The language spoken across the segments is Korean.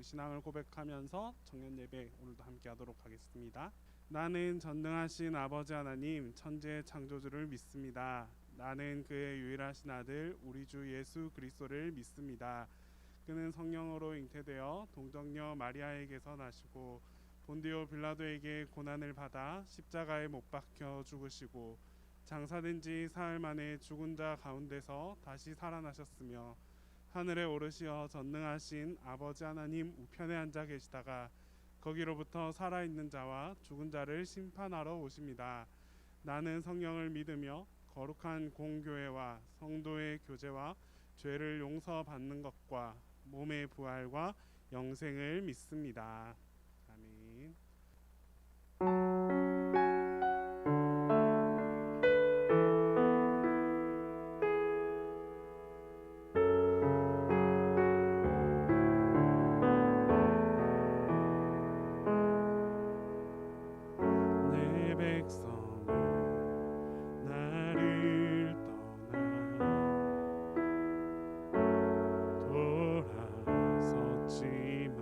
우리 신앙을 고백하면서 청년 예배 오늘도 함께 하도록 하겠습니다. 나는 전능하신 아버지 하나님 천지의 창조주를 믿습니다. 나는 그의 유일하신 아들 우리 주 예수 그리스도를 믿습니다. 그는 성령으로 잉태되어 동정녀 마리아에게서 나시고 본디오 빌라도에게 고난을 받아 십자가에 못 박혀 죽으시고 장사된 지 사흘 만에 죽은 자 가운데서 다시 살아나셨으며 하늘에 오르시어 전능하신 아버지 하나님 우편에 앉아 계시다가 거기로부터 살아있는 자와 죽은 자를 심판하러 오십니다. 나는 성령을 믿으며 거룩한 공교회와 성도의 교제와 죄를 용서받는 것과 몸의 부활과 영생을 믿습니다. 아멘. 내 백성은 나를 떠나 돌아섰지만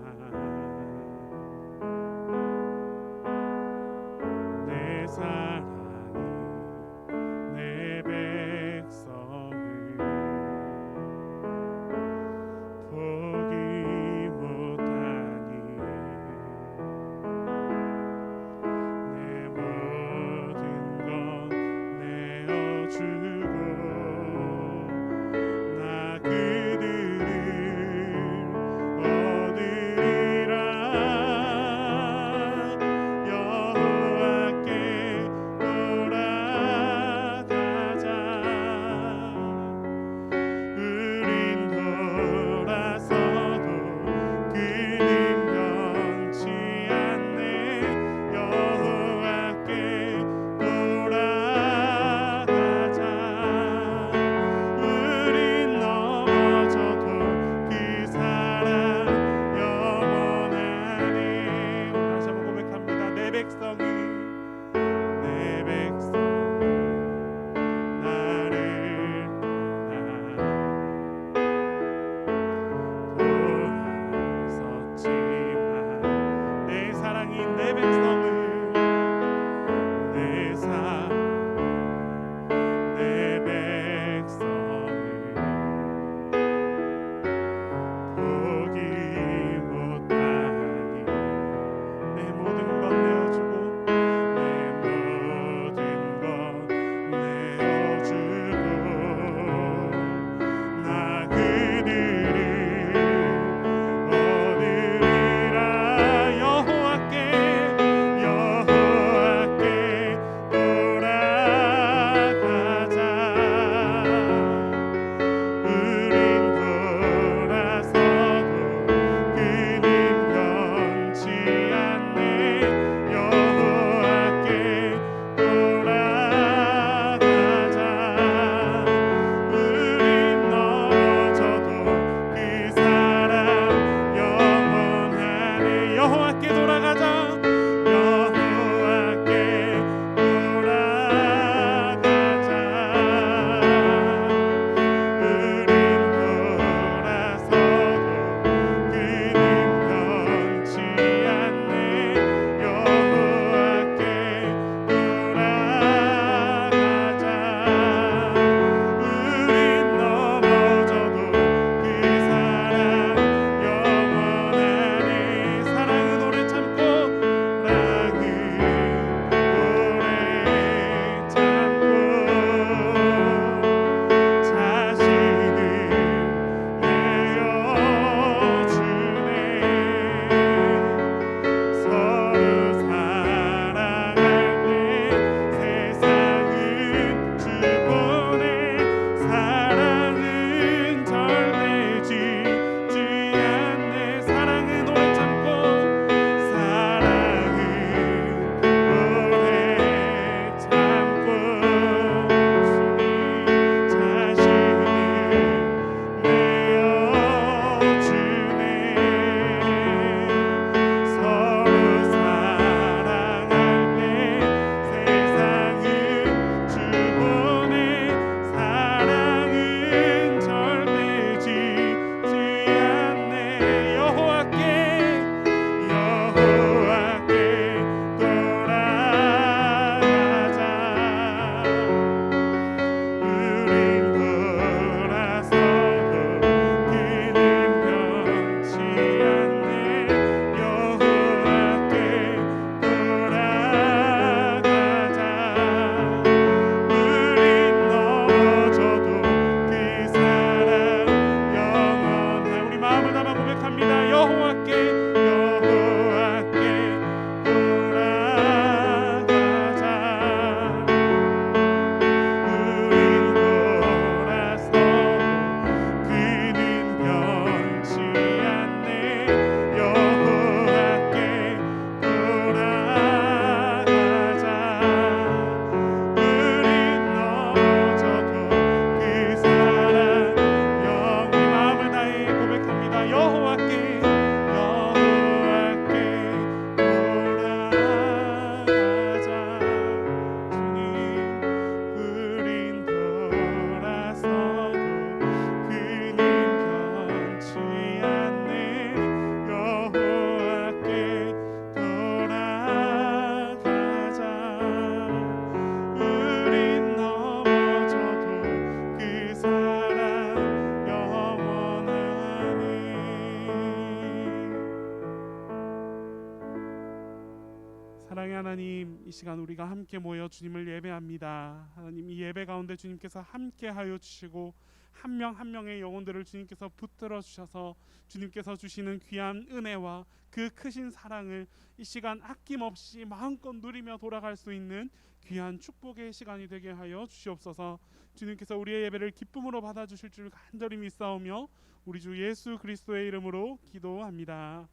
하나님, 이 시간 우리가 함께 모여 주님을 예배합니다. 하나님, 이 예배 가운데 주님께서 함께하여 주시고 한 명 한 명의 영혼들을 주님께서 붙들어 주셔서 주님께서 주시는 귀한 은혜와 그 크신 사랑을 이 시간 아낌없이 마음껏 누리며 돌아갈 수 있는 귀한 축복의 시간이 되게 하여 주시옵소서. 주님께서 우리의 예배를 기쁨으로 받아주실 줄 간절히 믿사오며 우리 주 예수 그리스도의 이름으로 기도합니다.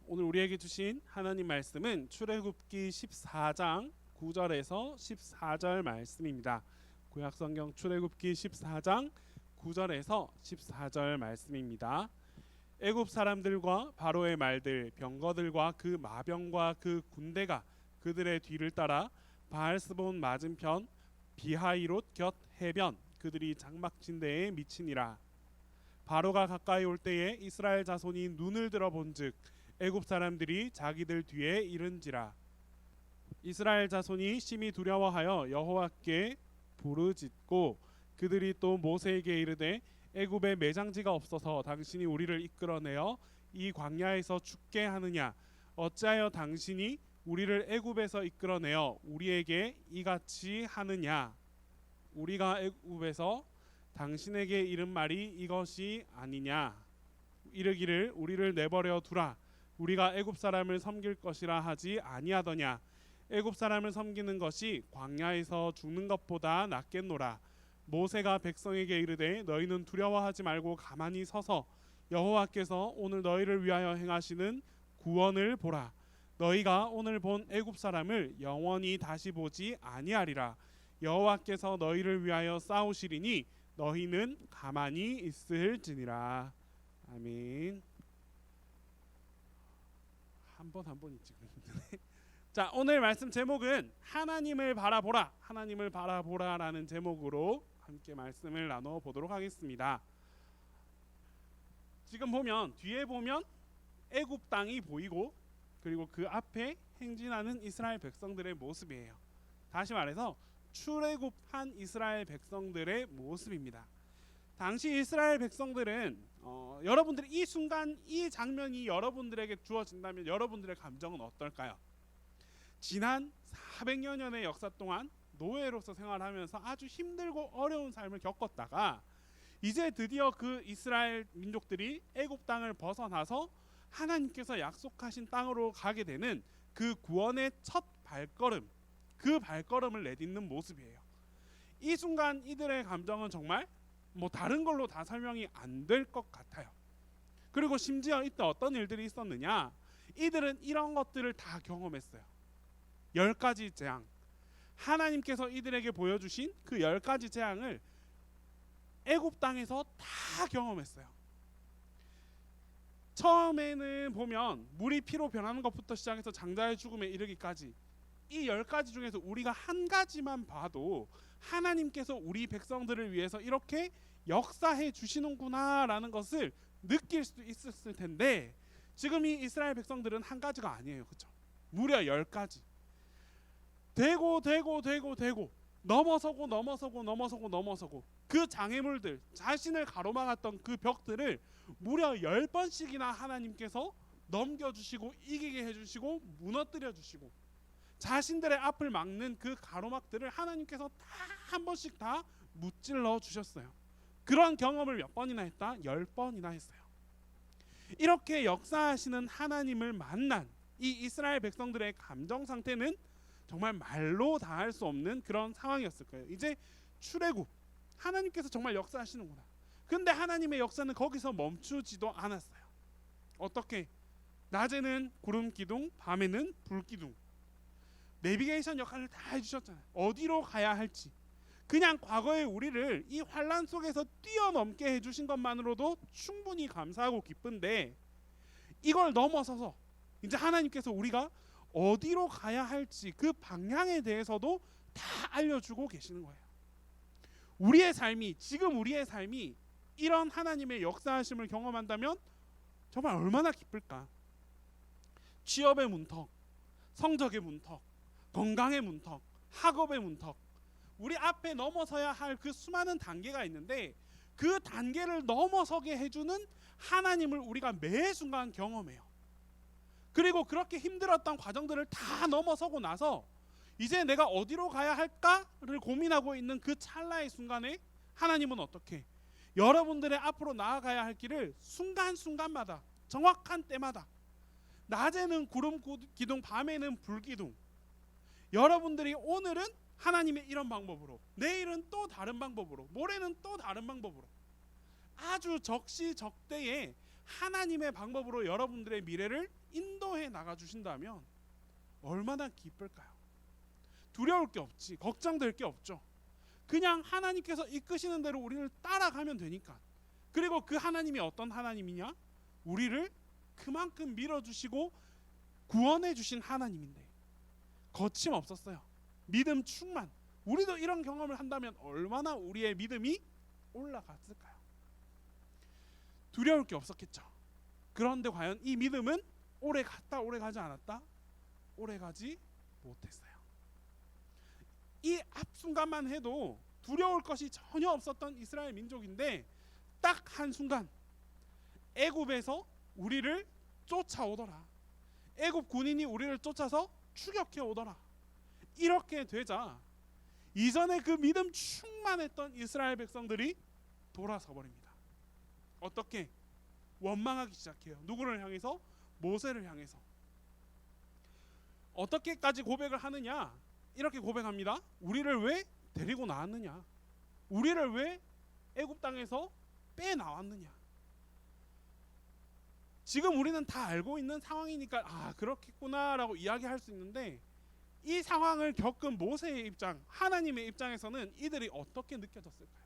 오늘 우리에게 주신 하나님 말씀은 출애굽기 14장 9절에서 14절 말씀입니다. 구약성경 출애굽기 14장 9절에서 14절 말씀입니다. 애굽 사람들과 바로의 말들, 병거들과 그 마병과 그 군대가 그들의 뒤를 따라 바알스본 맞은편 비하이롯 곁 해변 그들이 장막진대에 미치니라. 바로가 가까이 올 때에 이스라엘 자손이 눈을 들어 본즉 애굽 사람들이 자기들 뒤에 이른지라. 이스라엘 자손이 심히 두려워하여 여호와께 부르짖고 그들이 또 모세에게 이르되 애굽에 매장지가 없어서 당신이 우리를 이끌어내어 이 광야에서 죽게 하느냐? 어찌하여 당신이 우리를 애굽에서 이끌어내어 우리에게 이같이 하느냐? 우리가 애굽에서 당신에게 이른 말이 이것이 아니냐? 이르기를 우리를 내버려 두라. 우리가 애굽 사람을 섬길 것이라 하지 아니하더냐? 애굽 사람을 섬기는 것이 광야에서 죽는 것보다 낫겠노라. 모세가 백성에게 이르되 너희는 두려워하지 말고 가만히 서서 여호와께서 오늘 너희를 위하여 행하시는 구원을 보라. 너희가 오늘 본 애굽 사람을 영원히 다시 보지 아니하리라. 여호와께서 너희를 위하여 싸우시리니 너희는 가만히 있을지니라. 아멘. 한 번 있지. 자, 오늘 말씀 제목은 하나님을 바라보라, 하나님을 바라보라라는 제목으로 함께 말씀을 나눠 보도록 하겠습니다. 지금 보면 뒤에 보면 애굽 땅이 보이고 그리고 그 앞에 행진하는 이스라엘 백성들의 모습이에요. 다시 말해서 출애굽한 이스라엘 백성들의 모습입니다. 당시 이스라엘 백성들은 여러분들이 이 순간 이 장면이 여러분들에게 주어진다면 여러분들의 감정은 어떨까요? 지난 400여 년의 역사 동안 노예로서 생활하면서 아주 힘들고 어려운 삶을 겪었다가 이제 드디어 그 이스라엘 민족들이 애굽 땅을 벗어나서 하나님께서 약속하신 땅으로 가게 되는 그 구원의 첫 발걸음, 그 발걸음을 내딛는 모습이에요. 이 순간 이들의 감정은 정말 다른 걸로 다 설명이 안 될 것 같아요. 그리고 심지어 이때 어떤 일들이 있었느냐? 이들은 이런 것들을 다 경험했어요. 10가지 재앙, 하나님께서 이들에게 보여주신 그 10가지 재앙을 애굽 땅에서 다 경험했어요. 처음에는 보면 물이 피로 변하는 것부터 시작해서 장자의 죽음에 이르기까지 이 10가지 중에서 우리가 한 가지만 봐도 하나님께서 우리 백성들을 위해서 이렇게 역사해 주시는구나 라는 것을 느낄 수 있었을 텐데 지금 이 이스라엘 백성들은 한 가지가 아니에요. 그렇죠? 무려 10가지 되고 넘어서고 그 장애물들, 자신을 가로막았던 그 벽들을 무려 10번씩이나 하나님께서 넘겨주시고 이기게 해주시고 무너뜨려 주시고 자신들의 앞을 막는 그 가로막들을 하나님께서 다 한 번씩 다 무찔러 주셨어요. 그런 경험을 몇 번이나 했다? 10번이나 했어요. 이렇게 역사하시는 하나님을 만난 이 이스라엘 백성들의 감정 상태는 정말 말로 다 할 수 없는 그런 상황이었을 거예요. 이제 출애굽, 하나님께서 정말 역사하시는구나. 근데 하나님의 역사는 거기서 멈추지도 않았어요. 어떻게? 낮에는 구름 기둥, 밤에는 불 기둥. 내비게이션 역할을 다 해주셨잖아요. 어디로 가야 할지. 그냥 과거의 우리를 이 환란 속에서 뛰어넘게 해주신 것만으로도 충분히 감사하고 기쁜데 이걸 넘어서서 이제 하나님께서 우리가 어디로 가야 할지 그 방향에 대해서도 다 알려주고 계시는 거예요. 우리의 삶이, 지금 우리의 삶이 이런 하나님의 역사하심을 경험한다면 정말 얼마나 기쁠까. 취업의 문턱, 성적의 문턱, 건강의 문턱, 학업의 문턱, 우리 앞에 넘어서야 할 그 수많은 단계가 있는데 그 단계를 넘어서게 해주는 하나님을 우리가 매 순간 경험해요. 그리고 그렇게 힘들었던 과정들을 다 넘어서고 나서 이제 내가 어디로 가야 할까를 고민하고 있는 그 찰나의 순간에 하나님은 어떻게 여러분들의 앞으로 나아가야 할 길을 순간순간마다 정확한 때마다 낮에는 구름 기둥 밤에는 불 기둥 여러분들이 오늘은 하나님의 이런 방법으로 내일은 또 다른 방법으로 모레는 또 다른 방법으로 아주 적시적대에 하나님의 방법으로 여러분들의 미래를 인도해 나가 주신다면 얼마나 기쁠까요? 두려울 게 없지 걱정될 게 없죠. 그냥 하나님께서 이끄시는 대로 우리를 따라가면 되니까. 그리고 그 하나님이 어떤 하나님이냐? 우리를 그만큼 밀어주시고 구원해 주신 하나님인데 거침없었어요. 믿음 충만. 우리도 이런 경험을 한다면 얼마나 우리의 믿음이 올라갔을까요? 두려울 게 없었겠죠. 그런데 과연 이 믿음은 오래 갔다 오래 가지 않았다? 오래 가지 못했어요. 이 앞순간만 해도 두려울 것이 전혀 없었던 이스라엘 민족인데 딱 한순간 애굽에서 우리를 쫓아오더라. 애굽 군인이 우리를 쫓아서 추격해 오더라. 이렇게 되자 이전에 그 믿음 충만했던 이스라엘 백성들이 돌아서 버립니다. 어떻게? 원망하기 시작해요. 누구를 향해서? 모세를 향해서. 어떻게까지 고백을 하느냐? 이렇게 고백합니다. 우리를 왜 데리고 나왔느냐? 우리를 왜 애굽 땅에서 빼 나왔느냐? 지금 우리는 다 알고 있는 상황이니까 아 그렇겠구나라고 이야기할 수 있는데 이 상황을 겪은 모세의 입장, 하나님의 입장에서는 이들이 어떻게 느껴졌을까요?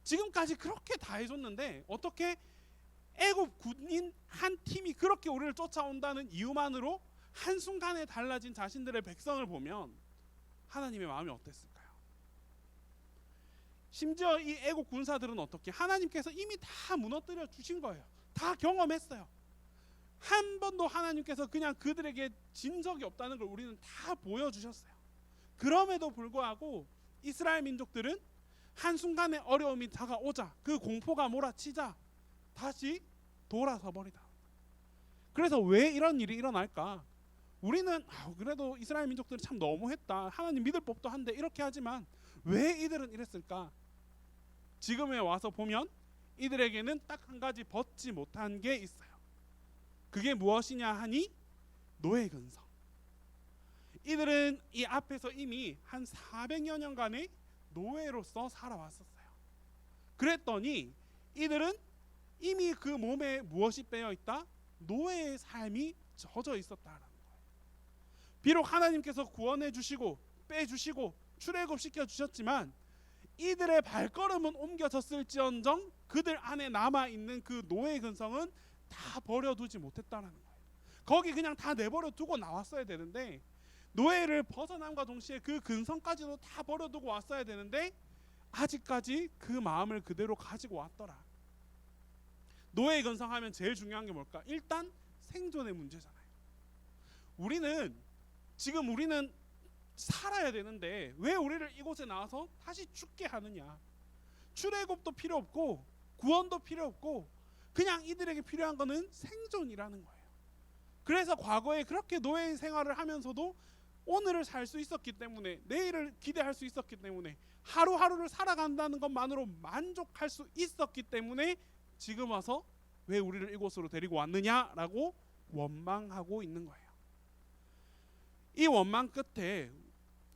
지금까지 그렇게 다 해줬는데 어떻게 애굽 군인 한 팀이 그렇게 우리를 쫓아온다는 이유만으로 한순간에 달라진 자신들의 백성을 보면 하나님의 마음이 어땠을까요? 심지어 이 애국 군사들은 어떻게 하나님께서 이미 다 무너뜨려 주신 거예요. 다 경험했어요. 한 번도 하나님께서 그냥 그들에게 진 적이 없다는 걸 우리는 다 보여주셨어요. 그럼에도 불구하고 이스라엘 민족들은 한순간에 어려움이 다가오자 그 공포가 몰아치자 다시 돌아서 버리다. 그래서 왜 이런 일이 일어날까? 우리는 그래도 이스라엘 민족들이 참 너무했다. 하나님 믿을 법도 한데 이렇게 하지만 왜 이들은 이랬을까? 지금에 와서 보면 이들에게는 딱 한 가지 벗지 못한 게 있어요. 그게 무엇이냐 하니 노예 근성. 이들은 이 앞에서 이미 한 400여 년간의 노예로서 살아왔었어요. 그랬더니 이들은 이미 그 몸에 무엇이 빼어 있다? 노예의 삶이 젖어 있었다라는 거예요. 비록 하나님께서 구원해 주시고 빼주시고 출애굽시켜 주셨지만 이들의 발걸음은 옮겨졌을지언정 그들 안에 남아있는 그 노예 근성은 다 버려두지 못했다는 거예요. 거기 그냥 다 내버려 두고 나왔어야 되는데 노예를 벗어남과 동시에 그 근성까지도 다 버려두고 왔어야 되는데 아직까지 그 마음을 그대로 가지고 왔더라. 노예 근성하면 제일 중요한 게 뭘까? 일단 생존의 문제잖아요. 우리는 살아야 되는데 왜 우리를 이곳에 나와서 다시 죽게 하느냐? 출애굽도 필요 없고 구원도 필요 없고 그냥 이들에게 필요한 거는 생존이라는 거예요. 그래서 과거에 그렇게 노예 생활을 하면서도 오늘을 살 수 있었기 때문에 내일을 기대할 수 있었기 때문에 하루하루를 살아간다는 것만으로 만족할 수 있었기 때문에 지금 와서 왜 우리를 이곳으로 데리고 왔느냐라고 원망하고 있는 거예요. 이 원망 끝에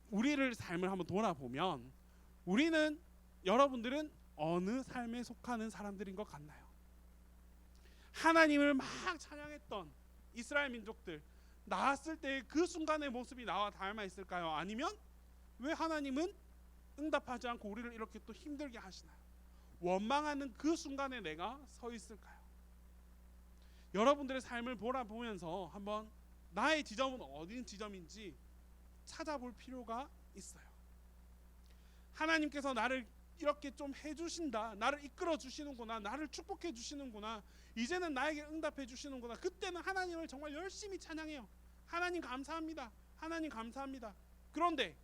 우리를 삶을 한번 돌아보면 여러분들은 어느 삶에 속하는 사람들인 것 같나요? 하나님을 막 찬양했던 이스라엘 민족들 나왔을 때 그 순간의 모습이 나와 닮아 있을까요? 아니면 왜 하나님은 응답하지 않고 우리를 이렇게 또 힘들게 하시나요? 원망하는 그 순간에 내가 서 있을까요? 여러분들의 삶을 돌아보면서 한번 나의 지점은 어디 지점인지 찾아볼 필요가 있어요. 하나님께서 나를 이렇게 좀 해주신다, 나를 이끌어 주시는구나, 나를 축복해 주시는구나, 이제는 나에게 응답해 주시는구나. 그때는 하나님을 정말 열심히 찬양해요. 하나님 감사합니다, 하나님 감사합니다. 그런데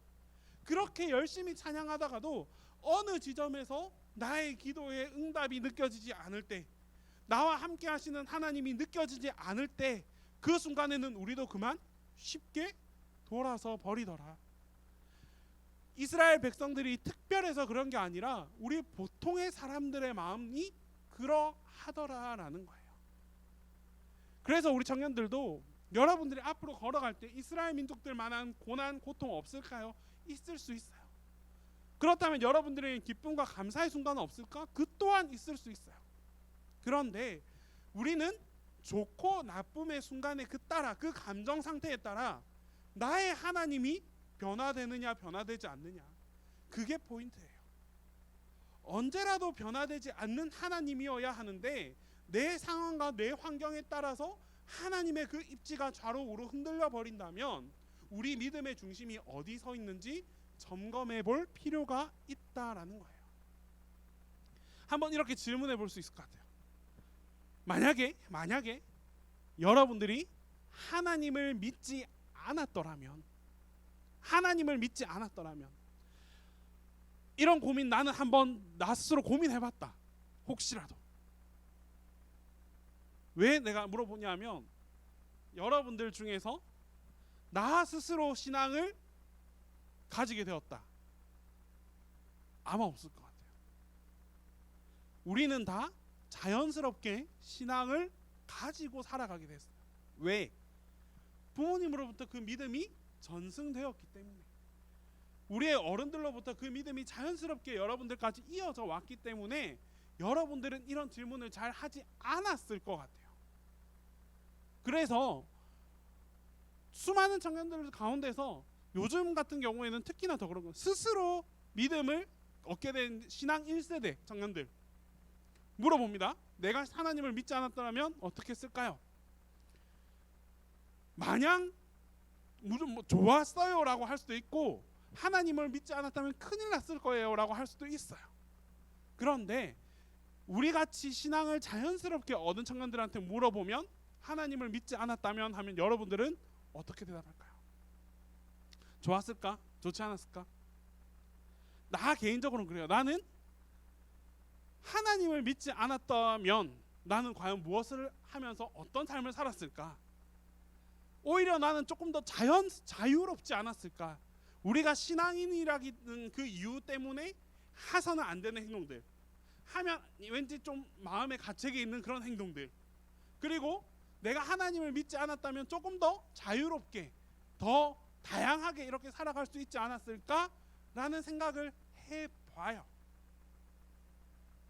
그렇게 열심히 찬양하다가도 어느 지점에서 나의 기도의 응답이 느껴지지 않을 때, 나와 함께 하시는 하나님이 느껴지지 않을 때, 그 순간에는 우리도 그만 쉽게 돌아서 버리더라. 이스라엘 백성들이 특별해서 그런 게 아니라 우리 보통의 사람들의 마음이 그러하더라라는 거예요. 그래서 우리 청년들도 여러분들이 앞으로 걸어갈 때 이스라엘 민족들만한 고난, 고통 없을까요? 있을 수 있어요. 그렇다면 여러분들의 기쁨과 감사의 순간은 없을까? 그 또한 있을 수 있어요. 그런데 우리는 좋고 나쁨의 순간에 그 따라, 그 감정 상태에 따라 나의 하나님이 변화되느냐 변화되지 않느냐, 그게 포인트예요. 언제라도 변화되지 않는 하나님이어야 하는데 내 상황과 내 환경에 따라서 하나님의 그 입지가 좌로 우로 흔들려 버린다면 우리 믿음의 중심이 어디 서 있는지 점검해 볼 필요가 있다라는 거예요. 한번 이렇게 질문해 볼 수 있을 것 같아요. 만약에 여러분들이 하나님을 믿지 않았더라면, 이런 고민 나는 한번 나 스스로 고민해봤다. 혹시라도. 왜 내가 물어보냐면, 여러분들 중에서 나 스스로 신앙을 가지게 되었다, 아마 없을 것 같아요. 우리는 다 자연스럽게 신앙을 가지고 살아가게 됐어요. 왜? 부모님으로부터 그 믿음이 전승되었기 때문에, 우리의 어른들로부터 그 믿음이 자연스럽게 여러분들까지 이어져 왔기 때문에 여러분들은 이런 질문을 잘 하지 않았을 것 같아요. 그래서 수많은 청년들 가운데서 요즘 같은 경우에는 특히나 더 그런 거, 스스로 믿음을 얻게 된 신앙 1세대 청년들 물어봅니다. 내가 하나님을 믿지 않았더라면 어떻게 했을까요? 마냥 무슨 좋았어요 라고 할 수도 있고, 하나님을 믿지 않았다면 큰일 났을 거예요 라고 할 수도 있어요. 그런데 우리같이 신앙을 자연스럽게 얻은 청년들한테 물어보면 하나님을 믿지 않았다면 하면 여러분들은 어떻게 대답할까요? 좋았을까? 좋지 않았을까? 나 개인적으로는 그래요. 나는 하나님을 믿지 않았다면 나는 과연 무엇을 하면서 어떤 삶을 살았을까? 오히려 나는 조금 더 자유롭지 않았을까? 우리가 신앙인이라는 그 이유 때문에 해서는 안 되는 행동들, 하면 왠지 좀 마음의 가책이 있는 그런 행동들, 그리고 내가 하나님을 믿지 않았다면 조금 더 자유롭게, 더 다양하게 이렇게 살아갈 수 있지 않았을까라는 생각을 해봐요.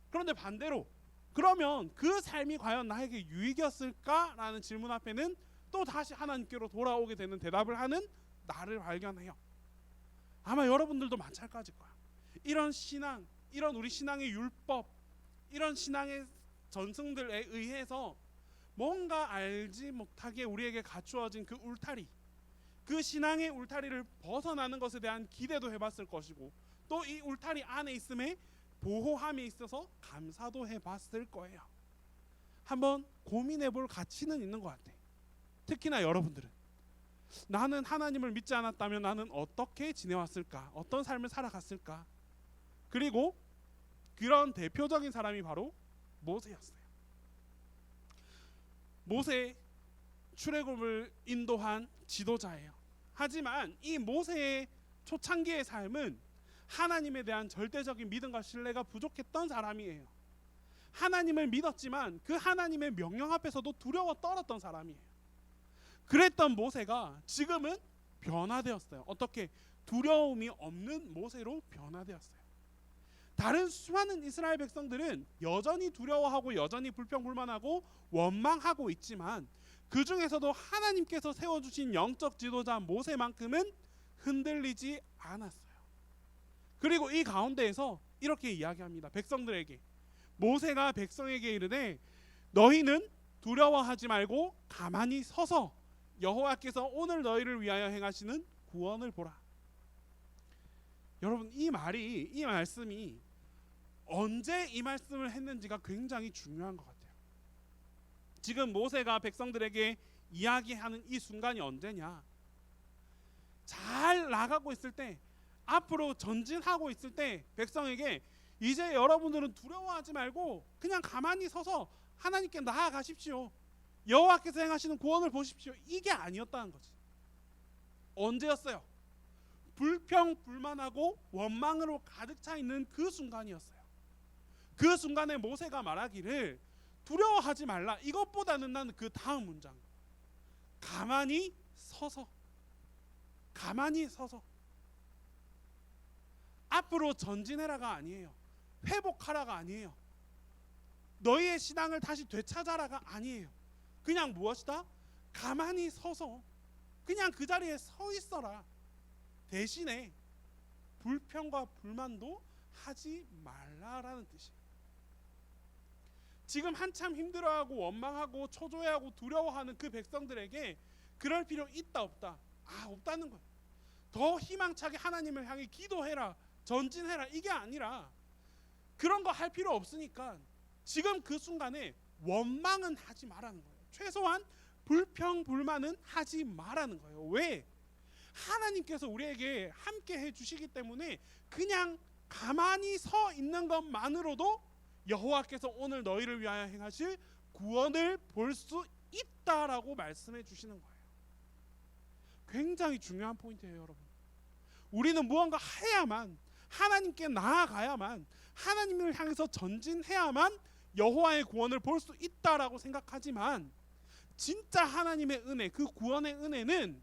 그런데 반대로, 그러면 그 삶이 과연 나에게 유익이었을까라는 질문 앞에는 또 다시 하나님께로 돌아오게 되는 대답을 하는 나를 발견해요. 아마 여러분들도 마찬가지일 거야. 이런 신앙, 이런 우리 신앙의 율법, 이런 신앙의 전승들에 의해서 뭔가 알지 못하게 우리에게 갖추어진 그 울타리, 그 신앙의 울타리를 벗어나는 것에 대한 기대도 해봤을 것이고, 또 이 울타리 안에 있음에 보호함에 있어서 감사도 해봤을 거예요. 한번 고민해볼 가치는 있는 것 같아. 특히나 여러분들은 나는 하나님을 믿지 않았다면 나는 어떻게 지내왔을까? 어떤 삶을 살아갔을까? 그리고 그런 대표적인 사람이 바로 모세였어요. 모세, 출애굽을 인도한 지도자예요. 하지만 이 모세의 초창기의 삶은 하나님에 대한 절대적인 믿음과 신뢰가 부족했던 사람이에요. 하나님을 믿었지만 그 하나님의 명령 앞에서도 두려워 떨었던 사람이에요. 그랬던 모세가 지금은 변화되었어요. 어떻게? 두려움이 없는 모세로 변화되었어요. 다른 수많은 이스라엘 백성들은 여전히 두려워하고 여전히 불평불만하고 원망하고 있지만 그 중에서도 하나님께서 세워주신 영적 지도자 모세만큼은 흔들리지 않았어요. 그리고 이 가운데에서 이렇게 이야기합니다. 백성들에게, 모세가 백성에게 이르되 너희는 두려워하지 말고 가만히 서서 여호와께서 오늘 너희를 위하여 행하시는 구원을 보라. 여러분, 이 말씀이 언제 이 말씀을 했는지가 굉장히 중요한 것 같아요. 지금 모세가 백성들에게 이야기하는 이 순간이 언제냐? 잘 나가고 있을 때, 앞으로 전진하고 있을 때 백성에게 이제 여러분들은 두려워하지 말고 그냥 가만히 서서 하나님께 나아가십시오. 여호와께서 행하시는 구원을 보십시오. 이게 아니었다는 거지. 언제였어요? 불평불만하고 원망으로 가득 차 있는 그 순간이었어요. 그 순간에 모세가 말하기를 두려워하지 말라. 이것보다는 나는 그 다음 문장, 가만히 서서 앞으로 전진해라가 아니에요. 회복하라가 아니에요. 너희의 신앙을 다시 되찾아라가 아니에요. 그냥 무엇이다? 가만히 서서 그냥 그 자리에 서 있어라. 대신에 불평과 불만도 하지 말라라는 뜻이에요. 지금 한참 힘들어하고 원망하고 초조해하고 두려워하는 그 백성들에게 그럴 필요 있다 없다? 없다는 거예요. 더 희망차게 하나님을 향해 기도해라, 전진해라, 이게 아니라 그런 거 할 필요 없으니까 지금 그 순간에 원망은 하지 말라는 거예요. 최소한 불평 불만은 하지 말라는 거예요. 왜? 하나님께서 우리에게 함께 해주시기 때문에 그냥 가만히 서 있는 것만으로도 여호와께서 오늘 너희를 위하여 행하실 구원을 볼 수 있다라고 말씀해 주시는 거예요. 굉장히 중요한 포인트예요, 여러분. 우리는 무언가 해야만, 하나님께 나아가야만, 하나님을 향해서 전진해야만 여호와의 구원을 볼 수 있다라고 생각하지만 진짜 하나님의 은혜, 그 구원의 은혜는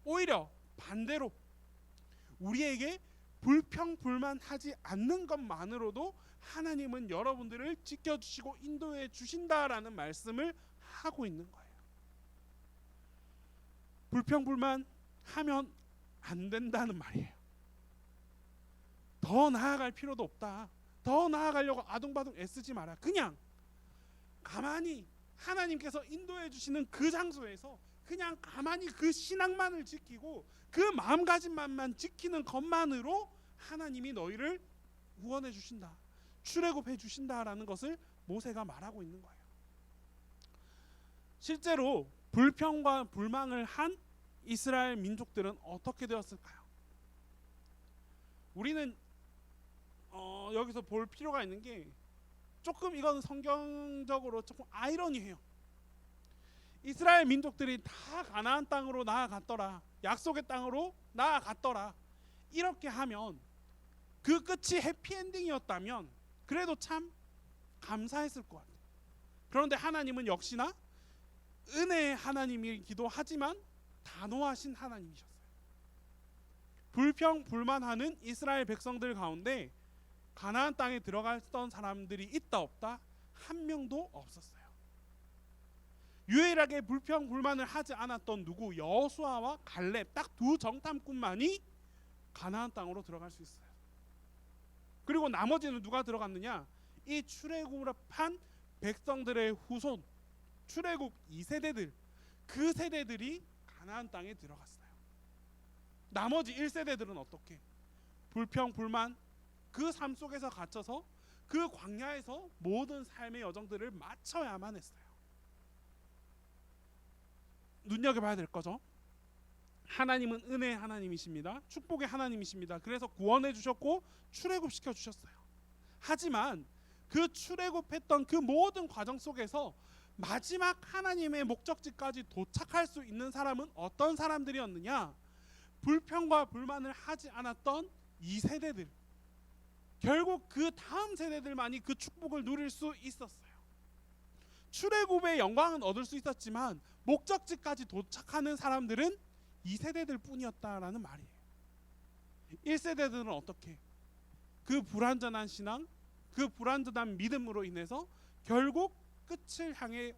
오히려 반대로 우리에게 불평불만하지 않는 것만으로도 하나님은 여러분들을 지켜주시고 인도해 주신다라는 말씀을 하고 있는 거예요. 불평불만 하면 안 된다는 말이에요. 더 나아갈 필요도 없다. 더 나아가려고 아둥바둥 애쓰지 마라. 그냥 가만히 하나님께서 인도해 주시는 그 장소에서 그냥 가만히 그 신앙만을 지키고 그 마음가짐만 지키는 것만으로 하나님이 너희를 구원해 주신다, 출애굽해 주신다라는 것을 모세가 말하고 있는 거예요. 실제로 불평과 불망을 한 이스라엘 민족들은 어떻게 되었을까요? 우리는 여기서 볼 필요가 있는 게 조금 이건 성경적으로 조금 아이러니해요. 이스라엘 민족들이 다 가나안 땅으로 나아갔더라, 약속의 땅으로 나아갔더라, 이렇게 하면 그 끝이 해피엔딩이었다면 그래도 참 감사했을 것 같아요. 그런데 하나님은 역시나 은혜의 하나님이기도 하지만 단호하신 하나님이셨어요. 불평불만하는 이스라엘 백성들 가운데 가나안 땅에 들어갔던 사람들이 있다 없다? 한 명도 없었어요. 유일하게 불평불만을 하지 않았던 누구? 여호수아와 갈렙, 딱 두 정탐꾼만이 가나안 땅으로 들어갈 수 있어요. 그리고 나머지는 누가 들어갔느냐? 이 출애굽한 백성들의 후손, 출애굽 2세대들, 그 세대들이 가나안 땅에 들어갔어요. 나머지 1세대들은 어떻게? 불평불만 그 삶 속에서 갇혀서 그 광야에서 모든 삶의 여정들을 마쳐야만 했어요. 눈여겨봐야 될 거죠. 하나님은 은혜의 하나님이십니다. 축복의 하나님이십니다. 그래서 구원해 주셨고 출애굽시켜 주셨어요. 하지만 그 출애굽했던 그 모든 과정 속에서 마지막 하나님의 목적지까지 도착할 수 있는 사람은 어떤 사람들이었느냐? 불평과 불만을 하지 않았던 2세대들. 결국 그 다음 세대들만이 그 축복을 누릴 수 있었어요. 출애굽의 영광은 얻을 수 있었지만 목적지까지 도착하는 사람들은 2세대들 뿐이었다라는 말이에요. 1세대들은 어떻게? 그 불완전한 신앙, 그 불완전한 믿음으로 인해서 결국 끝을 향해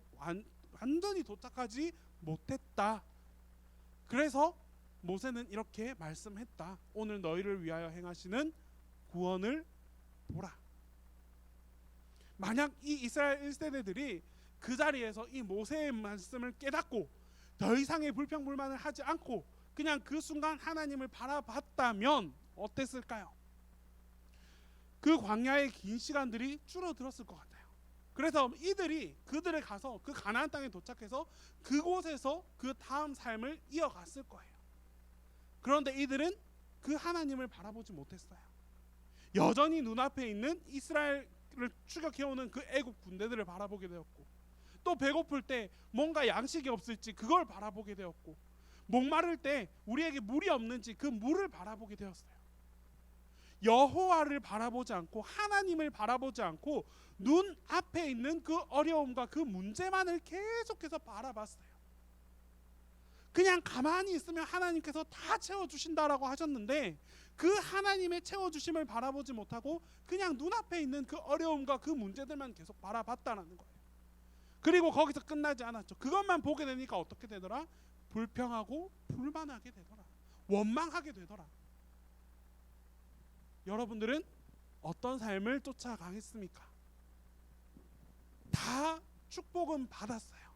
완전히 도착하지 못했다. 그래서 모세는 이렇게 말씀했다. 오늘 너희를 위하여 행하시는 구원을 보라. 만약 이 이스라엘 1세대들이 그 자리에서 이 모세의 말씀을 깨닫고 더 이상의 불평불만을 하지 않고 그냥 그 순간 하나님을 바라봤다면 어땠을까요? 그 광야의 긴 시간들이 줄어들었을 것 같아요. 그래서 그들이 가서 그 가나안 땅에 도착해서 그곳에서 그 다음 삶을 이어갔을 거예요. 그런데 이들은 그 하나님을 바라보지 못했어요. 여전히 눈앞에 있는 이스라엘을 추격해오는 그 애국 군대들을 바라보게 되었고, 또 배고플 때 뭔가 양식이 없을지 그걸 바라보게 되었고, 목마를 때 우리에게 물이 없는지 그 물을 바라보게 되었어요. 여호와를 바라보지 않고 하나님을 바라보지 않고 눈앞에 있는 그 어려움과 그 문제만을 계속해서 바라봤어요. 그냥 가만히 있으면 하나님께서 다 채워주신다라고 하셨는데, 그 하나님의 채워주심을 바라보지 못하고 그냥 눈앞에 있는 그 어려움과 그 문제들만 계속 바라봤다라는 거예요. 그리고 거기서 끝나지 않았죠. 그것만 보게 되니까 어떻게 되더라? 불평하고 불만하게 되더라. 원망하게 되더라. 여러분들은 어떤 삶을 쫓아가겠습니까? 다 축복은 받았어요.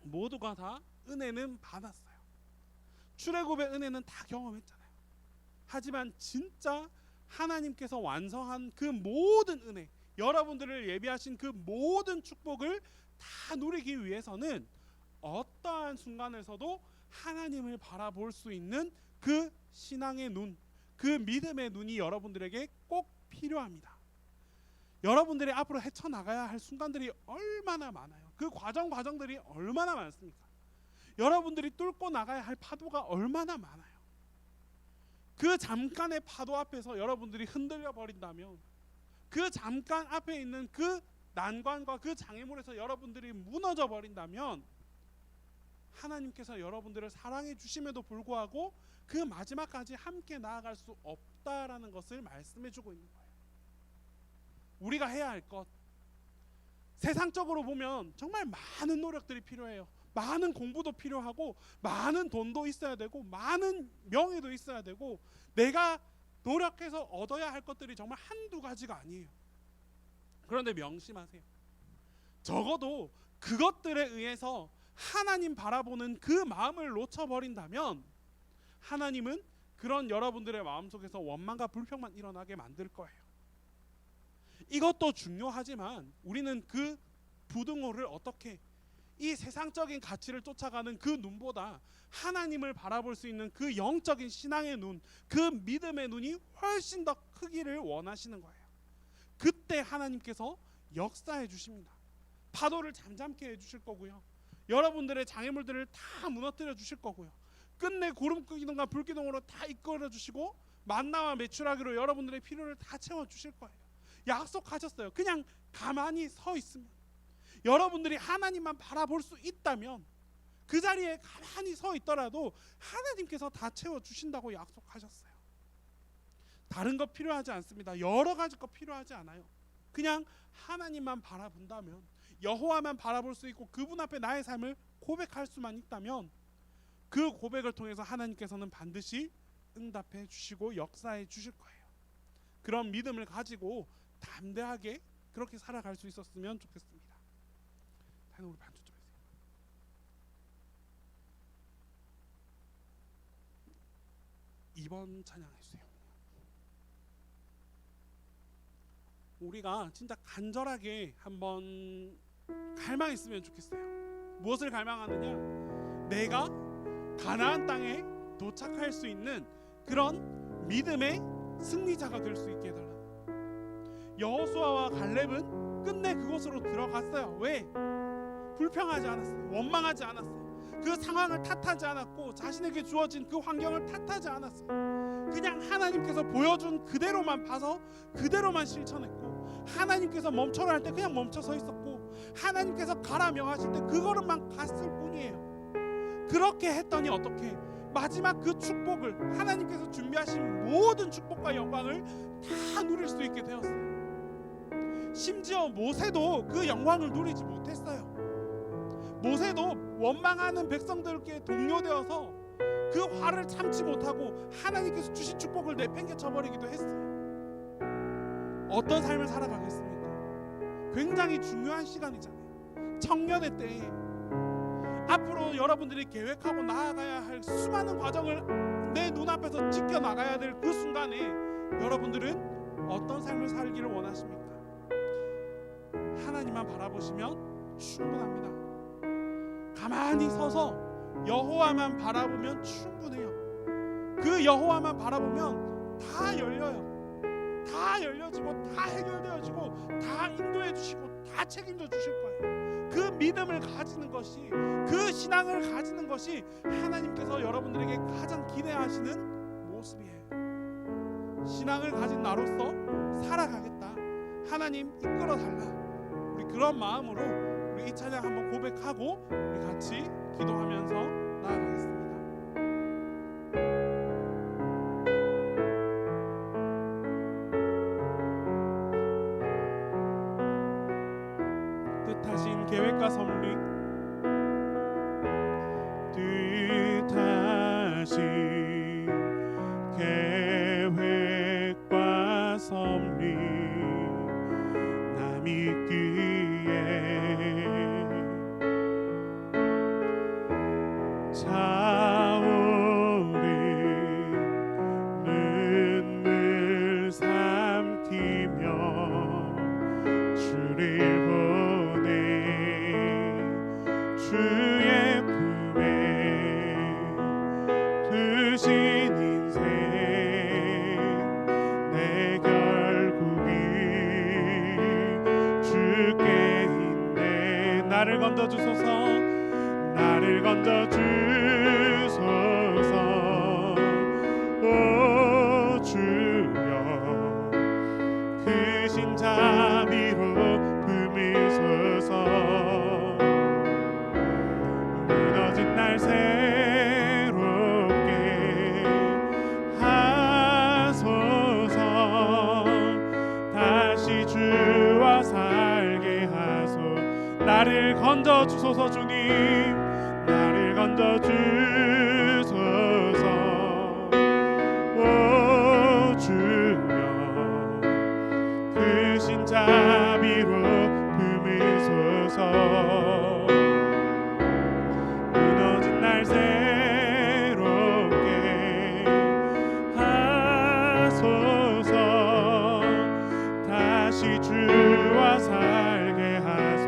모두가 다 은혜는 받았어요. 출애굽의 은혜는 다 경험했잖아요. 하지만 진짜 하나님께서 완성한 그 모든 은혜, 여러분들을 예비하신 그 모든 축복을 다 누리기 위해서는 어떠한 순간에서도 하나님을 바라볼 수 있는 그 신앙의 눈, 그 믿음의 눈이 여러분들에게 꼭 필요합니다. 여러분들이 앞으로 헤쳐나가야 할 순간들이 얼마나 많아요. 그 과정들이 얼마나 많습니까? 여러분들이 뚫고 나가야 할 파도가 얼마나 많아요. 그 잠깐의 파도 앞에서 여러분들이 흔들려 버린다면, 그 잠깐 앞에 있는 그 난관과 그 장애물에서 여러분들이 무너져 버린다면, 하나님께서 여러분들을 사랑해 주심에도 불구하고 그 마지막까지 함께 나아갈 수 없다라는 것을 말씀해 주고 있는 거예요. 우리가 해야 할 것, 세상적으로 보면 정말 많은 노력들이 필요해요. 많은 공부도 필요하고, 많은 돈도 있어야 되고, 많은 명예도 있어야 되고, 내가 노력해서 얻어야 할 것들이 정말 한두 가지가 아니에요. 그런데 명심하세요. 적어도 그것들에 의해서 하나님 바라보는 그 마음을 놓쳐버린다면, 하나님은 그런 여러분들의 마음속에서 원망과 불평만 일어나게 만들 거예요. 이것도 중요하지만 우리는 그 부등호를 어떻게, 이 세상적인 가치를 쫓아가는 그 눈보다 하나님을 바라볼 수 있는 그 영적인 신앙의 눈, 그 믿음의 눈이 훨씬 더 크기를 원하시는 거예요. 그때 하나님께서 역사해 주십니다. 파도를 잠잠케 해주실 거고요, 여러분들의 장애물들을 다 무너뜨려 주실 거고요, 끝내 구름기둥과 불기둥으로 다 이끌어 주시고 만나와 메추라기로 여러분들의 필요를 다 채워 주실 거예요. 약속하셨어요. 그냥 가만히 서 있으면, 여러분들이 하나님만 바라볼 수 있다면, 그 자리에 가만히 서 있더라도 하나님께서 다 채워 주신다고 약속하셨어요. 다른 거 필요하지 않습니다. 여러 가지 거 필요하지 않아요. 그냥 하나님만 바라본다면, 여호와만 바라볼 수 있고 그분 앞에 나의 삶을 고백할 수만 있다면, 그 고백을 통해서 하나님께서는 반드시 응답해 주시고 역사해 주실 거예요. 그런 믿음을 가지고 담대하게 그렇게 살아갈 수 있었으면 좋겠습니다. 다른 우리 반주 좀 해주세요. 이번 찬양 해주세요. 우리가 진짜 간절하게 한번 갈망했으면 좋겠어요. 무엇을 갈망하느냐? 내가 가나안 땅에 도착할 수 있는 그런 믿음의 승리자가 될 수 있게 해달라. 여호수아와 갈렙은 끝내 그곳으로 들어갔어요. 왜? 불평하지 않았어요. 원망하지 않았어요. 그 상황을 탓하지 않았고, 자신에게 주어진 그 환경을 탓하지 않았어요. 그냥 하나님께서 보여준 그대로만 봐서 그대로만 실천했고, 하나님께서 멈춰라 할 때 그냥 멈춰 서 있었고, 하나님께서 가라 명하실 때 그거로만 갔을 뿐이에요. 그렇게 했더니 어떻게? 마지막 그 축복을, 하나님께서 준비하신 모든 축복과 영광을 다 누릴 수 있게 되었어요. 심지어 모세도 그 영광을 누리지 못했어요. 모세도 원망하는 백성들께 동요되어서 그 화를 참지 못하고 하나님께서 주신 축복을 내팽개쳐 버리기도 했어요. 어떤 삶을 살아가겠습니까? 굉장히 중요한 시간이잖아요. 청년의 때에 앞으로 여러분들이 계획하고 나아가야 할 수많은 과정을 내 눈앞에서 지켜나가야 될 그 순간에 여러분들은 어떤 삶을 살기를 원하십니까? 하나님만 바라보시면 충분합니다. 가만히 서서 여호와만 바라보면 충분해요. 그 여호와만 바라보면 다 열려요. 다 열려지고 다 해결되어지고 다 인도해 주시고 다 책임져 주실 거예요. 그 믿음을 가지는 것이, 그 신앙을 가지는 것이 하나님께서 여러분들에게 가장 기대하시는 모습이에요. 신앙을 가진 나로서 살아가겠다, 하나님 이끌어 달라. 우리 그런 마음으로 우리 이 찬양 한번 고백하고 우리 같이 기도하면서 나아가겠습니다. 뜻하신 계획과 섭리, 뜻하신 계획과 섭리 나 믿기에 차오른 눈물 삼키며 주를 주의 품에 두신 인생 내 결국이 주께 있네. 나를 건져주소서, 나를 건져주소서. 오 주여 크신 자비로 품으소서. 날 새롭게 하소서. 다시 주와 살게 하소. 나를 건져주소서. 주님 나를 건져주소서. 오 주여 크신 자비로 품으소서. 날 새롭게 하소서. 다시 주와 살게 하소.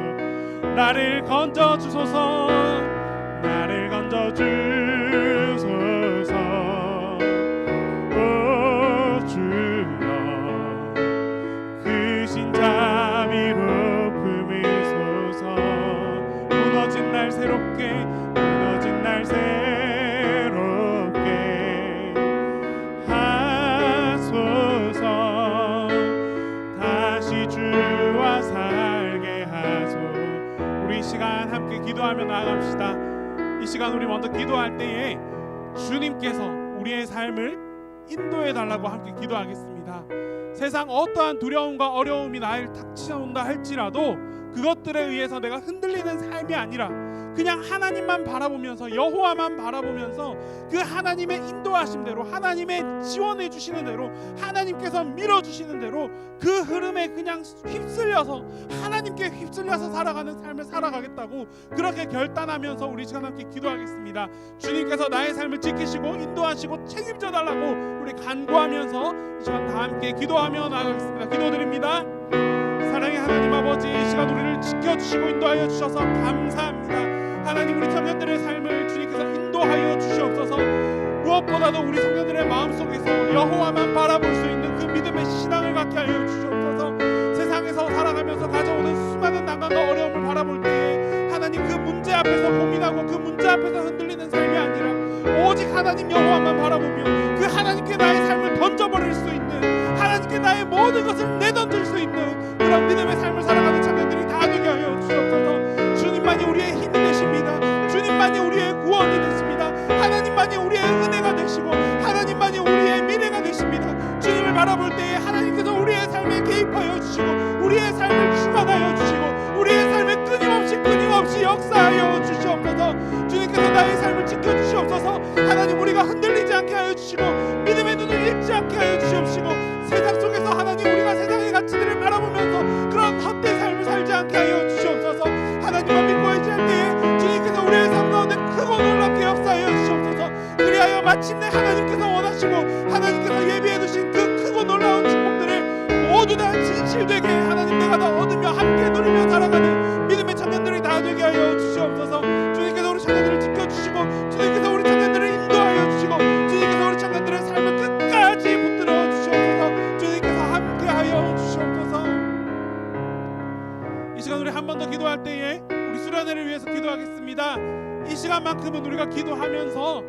나를 건져주소서. 나를 건져주소서. 오 주여 크신 자비로 품으소서. 무너진 날 새롭게, 날 새롭게 하소서. 다시 주와 살게 하소. 우리 이 시간 함께 기도하며 나아갑시다. 이 시간 우리 먼저 기도할 때에 주님께서 우리의 삶을 인도해 달라고 함께 기도하겠습니다. 세상 어떠한 두려움과 어려움이 나를 닥쳐온다 할지라도 그것들에 의해서 내가 흔들리는 삶이 아니라 그냥 하나님만 바라보면서, 여호와만 바라보면서 그 하나님의 인도하심대로, 하나님의 지원해 주시는 대로, 하나님께서 밀어주시는 대로 그 흐름에 그냥 휩쓸려서, 하나님께 휩쓸려서 살아가는 삶을 살아가겠다고 그렇게 결단하면서 우리 시간 함께 기도하겠습니다. 주님께서 나의 삶을 지키시고 인도하시고 책임져 달라고 우리 간구하면서 이 시간 다 함께 기도하며 나아가겠습니다. 기도드립니다. 사랑의 하나님 아버지, 이 시간 우리를 지켜주시고 인도하여 주셔서 감사합니다. 하나님, 우리 청년들의 삶을 주님께서 인도하여 주시옵소서. 무엇보다도 우리 청년들의 마음속에서 여호와만 바라볼 수 있는 그 믿음의 신앙을 갖게 하여 주시옵소서. 세상에서 살아가면서 가져오는 수많은 난관과 어려움을 바라볼 때에 하나님, 그 문제 앞에서 고민하고 그 문제 앞에서 흔들리는 삶이 아니라 오직 하나님 여호와만 바라보며 그 하나님께 나의 삶을 던져버릴 수 있는, 하나님께 나의 모든 것을 내던질 수 있는 그런 믿음의 삶을 살아가는 청년들이 다 되게 하여 주시옵소서. 주님만이 우리의 힘이 되십니다. 주님만이 우리의 구원이 되십니다. 하나님만이 우리의 은혜가 되시고 하나님만이 우리의 미래가 되십니다. 주님을 바라볼 때에 하나님께서 우리의 삶에 개입하여 주시고 우리의 삶을 주관하여 주시고 우리의 삶에 끊임없이 역사하여 주시옵소서. 주님께서 나의 삶을 지켜주시옵소서. 하나님, 우리가 흔들리지 않게 하여 주시고 믿음의 눈을 잃지 않게 하여 주시옵시고 세상 속에서 하나님, 우리가 세상의 가치들을 바라보면서 그런 헛된 삶을 살지 않게 하여 주시옵소서. 하나님을 믿고 의지할 때에 주님께서 우리의 삶 가운데 크고 놀랍게 역사하여 주시옵소서. 그리하여 마침내 하나님께서 원하시고 하나님께서 예비해 두신 그 크고 놀라운 축복들을 모두 다 진실되게 하나님 내가 다 얻으며 함께 누리며 살아가는 믿음의 청년들이 다 되게 하여 주시옵소서. 주님께서 우리 청년들을 지켜주시고 주님께서 우리 청년들을 인도하여 주시고 주님께서 우리 청년들을 시간 우리 한 번 더 기도할 때에 우리 수련회를 위해서 기도하겠습니다. 이 시간만큼은 우리가 기도하면서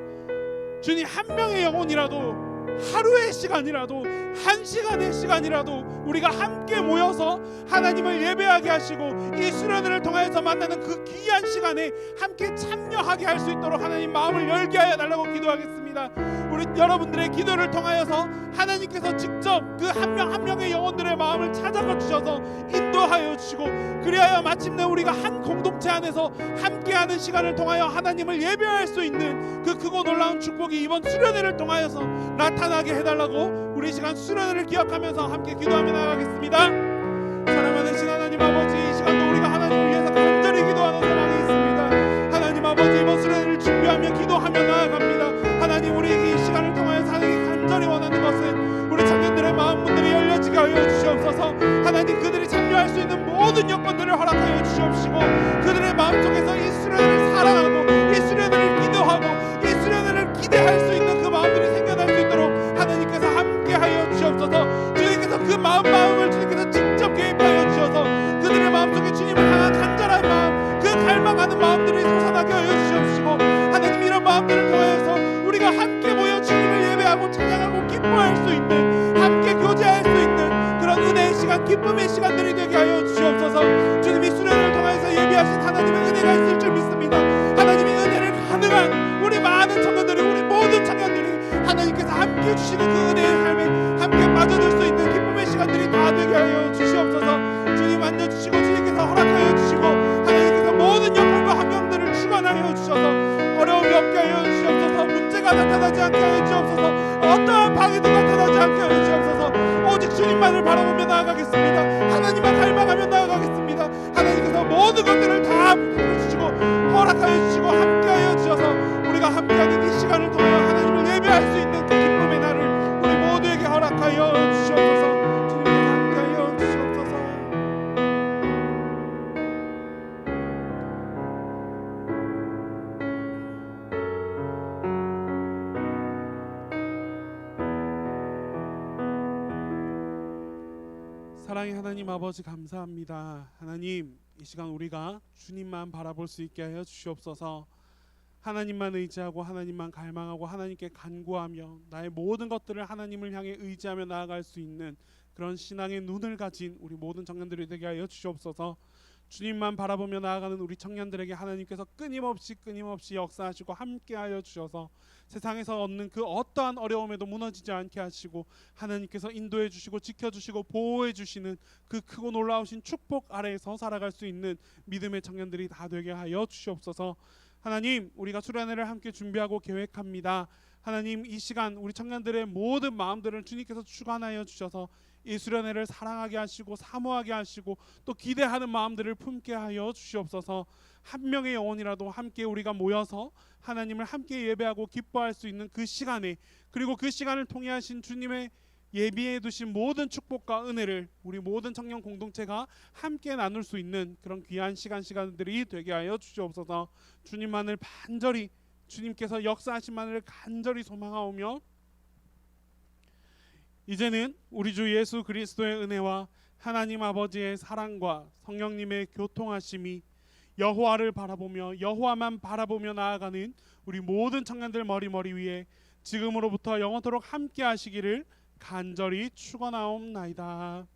주님 한 명의 영혼이라도 하루의 시간이라도 한 시간의 시간이라도 우리가 함께 모여서 하나님을 예배하게 하시고 이 수련회를 통해서 만나는 그 귀한 시간에 함께 참여하게 할 수 있도록 하나님 마음을 열게 하여 달라고 기도하겠습니다. 우리 여러분들의 기도를 통하여서 하나님께서 직접 그 한 명 한 명의 영혼들의 마음을 찾아가 주셔서 인도하여 주시고 그리하여 마침내 우리가 한 공동체 안에서 함께하는 시간을 통하여 하나님을 예배할 수 있는 그 크고 놀라운 축복이 이번 수련회를 통하여서 나타나게 해달라고 우리 시간 수련회를 기억하면서 함께 기도하며 나가겠습니다. 사랑하는 하나님 아버지, 이 시간도 우리가 하나님을 위해서 간절히 기도하는 상황이 있습니다. 하나님 아버지, 이번 수련회를 준비하며 기도하며 나아갑니다. 하나님, 우리에게 이 시간을 통하여서 하나님이 간절히 원하는 것은 우리 청년들의 마음문들이 열려지게 하여 주시옵소서. 하나님, 그들이 참여할 수 있는 모든 여건들을 허락하여 주시옵시고 그들의 마음속에서 이 수련회를 사랑하고 이 수련회를 기도하고 이 수련회를 기대할 수 있는 그 마음들이 생겨날 수 있도록 하나님께서 함께하여 주시옵소서. 주님께서 그 마음을 주님께서 직접 개입하여 주셔서 그들의 마음속에 주님을 향한 간절한 마음, 그 갈망하는 마음들이 솟아나게 하여 주시옵시고 하나님, 이런 마음들을 통해서 우리가 함께 모여 주님을 예배하고 찬양하고 기뻐할 수 있는, 함께 교제할 수 있는 그런 은혜의 시간, 기쁨의 시간들이 되게 하여 주시옵소서. 주님이 수련을 통해서 예비하신 하나님의 은혜가 있을 줄 믿습니다. 하나님의 은혜를 가능한 우리 많은 청년들이, 우리 모든 청년들이 하나님께서 함께 주시는 그 은혜의 삶에 함께 빠져들 수 있는 기쁨의 시간들이 다 되게 하여 주시옵소서. 주님 만져주시고 주님께서 허락하여 주시고 하나님께서 모든 영광과 환경들을 주관하여 주셔서 어려움이 없게 하여 주시옵소서. 문제가 나타나지 않게 하여 주옵소서. 어떠한 방해도 나타나지 않게 하여 주옵소서. 오직 주님만을 바라보며 나아가겠습니다. 하나님만 갈망하며 나아가겠습니다. 하나님께서 모든 것들을 다 붙여주시고 허락하여 주시고 함께하여 주셔서 우리가 함께하는 이 시간을 통하여 하나님을 예배할 수 있는 그 기쁨의 날을 우리 모두에게 허락하여 주시옵소서. 주님께서 함께하여 주시옵소서. 사랑의 하나님 아버지, 감사합니다. 하나님, 이 시간 우리가 주님만 바라볼 수 있게 하여 주시옵소서. 하나님만 의지하고 하나님만 갈망하고 하나님께 간구하며 나의 모든 것들을 하나님을 향해 의지하며 나아갈 수 있는 그런 신앙의 눈을 가진 우리 모든 청년들이 되게 하여 주시옵소서. 주님만 바라보며 나아가는 우리 청년들에게 하나님께서 끊임없이 역사하시고 함께하여 주셔서 세상에서 얻는 그 어떠한 어려움에도 무너지지 않게 하시고 하나님께서 인도해 주시고 지켜주시고 보호해 주시는 그 크고 놀라우신 축복 아래에서 살아갈 수 있는 믿음의 청년들이 다 되게 하여 주시옵소서. 하나님, 우리가 수련회를 함께 준비하고 계획합니다. 하나님, 이 시간 우리 청년들의 모든 마음들을 주님께서 주관하여 주셔서 이 수련회를 사랑하게 하시고 사모하게 하시고 또 기대하는 마음들을 품게 하여 주시옵소서. 한 명의 영혼이라도 함께 우리가 모여서 하나님을 함께 예배하고 기뻐할 수 있는 그 시간에, 그리고 그 시간을 통해 하신 주님의 예비해 두신 모든 축복과 은혜를 우리 모든 청년 공동체가 함께 나눌 수 있는 그런 귀한 시간들이 되게 하여 주시옵소서. 주님만을 간절히, 주님께서 역사하신만을 간절히 소망하오며 이제는 우리 주 예수 그리스도의 은혜와 하나님 아버지의 사랑과 성령님의 교통하심이 여호와를 바라보며 여호와만 바라보며 나아가는 우리 모든 청년들 머리 위에 지금으로부터 영원토록 함께 하시기를 간절히 축원하옵나이다.